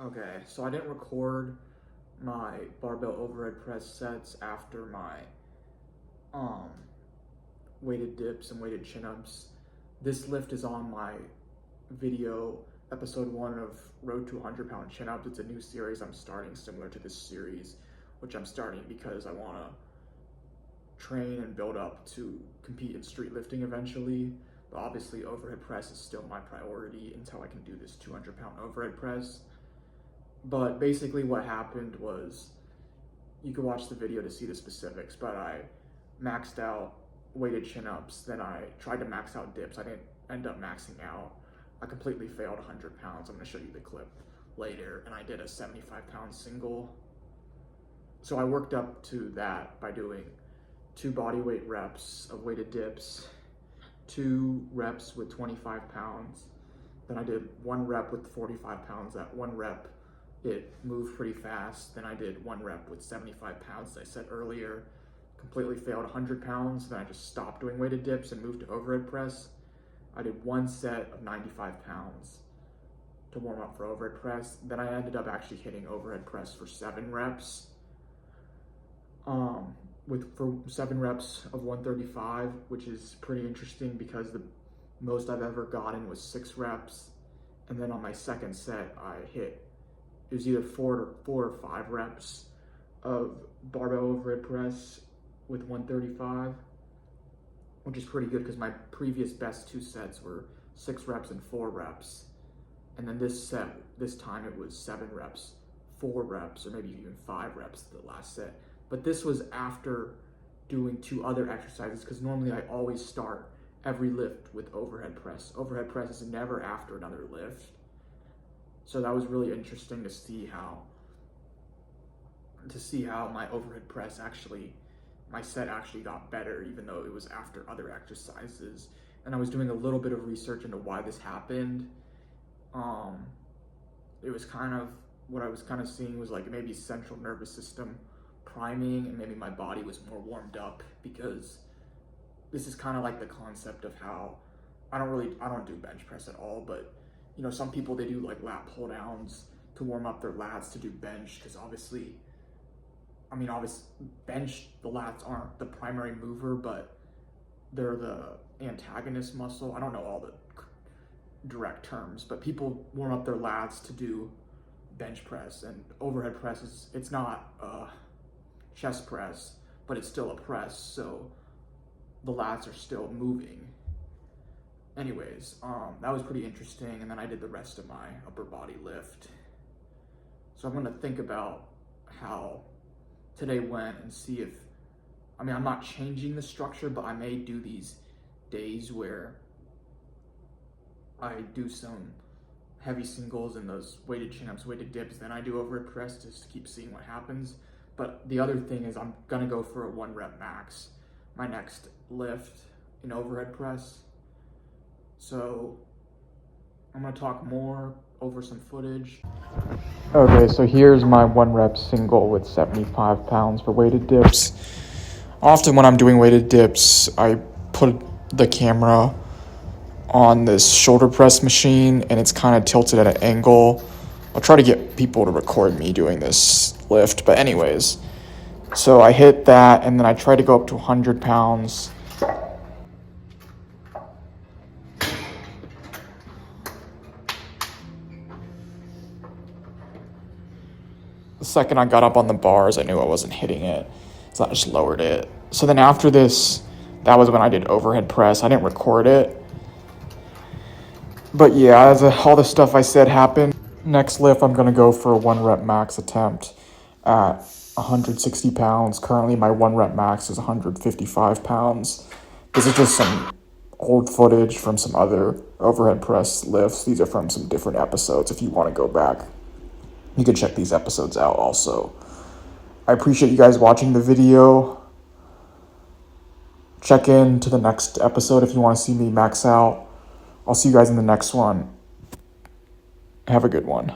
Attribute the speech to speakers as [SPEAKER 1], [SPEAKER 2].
[SPEAKER 1] Okay, so I didn't record my barbell overhead press sets after my um weighted dips and weighted chin-ups. This lift is on my video episode 1 of Road to 100-pound chin-ups. It's a new series I'm starting similar to this series, which I'm starting because I want to train and build up to compete in street lifting eventually. But obviously overhead press is still my priority until I can do this 200-pound overhead press. But basically what happened was, you could watch the video to see the specifics, but I maxed out weighted chin-ups, then I tried to max out dips. I didn't end up maxing out. I completely failed 100 pounds. I'm gonna show you the clip later. And I did a 75-pound single. So I worked up to that by doing 2 body weight reps of weighted dips, 2 reps with 25 pounds. Then I did 1 rep with 45 pounds. That 1 rep, it moved pretty fast. Then I did 1 rep with 75 pounds, as I said earlier. Completely failed 100 pounds. Then I just stopped doing weighted dips and moved to overhead press. I did 1 set of 95 pounds to warm up for overhead press. Then I ended up actually hitting overhead press for 7 reps. For 7 reps of 135, which is pretty interesting because the most I've ever gotten was 6 reps. And then on my second set, it was either 4 or 5 reps of barbell overhead press with 135, which is pretty good because my previous best 2 sets were 6 reps and 4 reps. And then this time it was 7 reps, 4 reps, or maybe even 5 reps the last set. But this was after doing 2 other exercises, because normally I always start every lift with overhead press. Overhead press is never after another lift. So that was really interesting to see how my overhead press my set actually got better, even though it was after other exercises. And I was doing a little bit of research into why this happened. It was what I was kind of seeing was like maybe central nervous system priming, and maybe my body was more warmed up, because this is kind of like the concept of how I don't do bench press at all, but you know, some people, they do like lat pull downs to warm up their lats to do bench, because obviously bench, the lats aren't the primary mover, but they're the antagonist muscle. I don't know all the direct terms, but people warm up their lats to do bench press. And overhead press it's not a chest press, but it's still a press, so the lats are still moving. Anyways, that was pretty interesting. And then I did the rest of my upper body lift. So I'm gonna think about how today went and see if, I'm not changing the structure, but I may do these days where I do some heavy singles and those weighted chin-ups, weighted dips, then I do overhead press just to keep seeing what happens. But the other thing is, I'm gonna go for a 1 rep max, my next lift in overhead press. So I'm gonna talk more over some footage. Okay, so here's my 1 rep single with 75 pounds for weighted dips. Often when I'm doing weighted dips, I put the camera on this shoulder press machine and it's kind of tilted at an angle. I'll try to get people to record me doing this lift, but anyways. So I hit that and then I try to go up to 100 pounds. The second I got up on the bars, I knew I wasn't hitting it, so I just lowered it. So then after this, that was when I did overhead press. I didn't record it. But yeah, all the stuff I said happened. Next lift, I'm gonna go for a 1 rep max attempt at 160 pounds. Currently, my 1 rep max is 155 pounds. This is just some old footage from some other overhead press lifts. These are from some different episodes. If you wanna go back, you can check these episodes out also. I appreciate you guys watching the video. Check in to the next episode if you want to see me max out. I'll see you guys in the next one. Have a good one.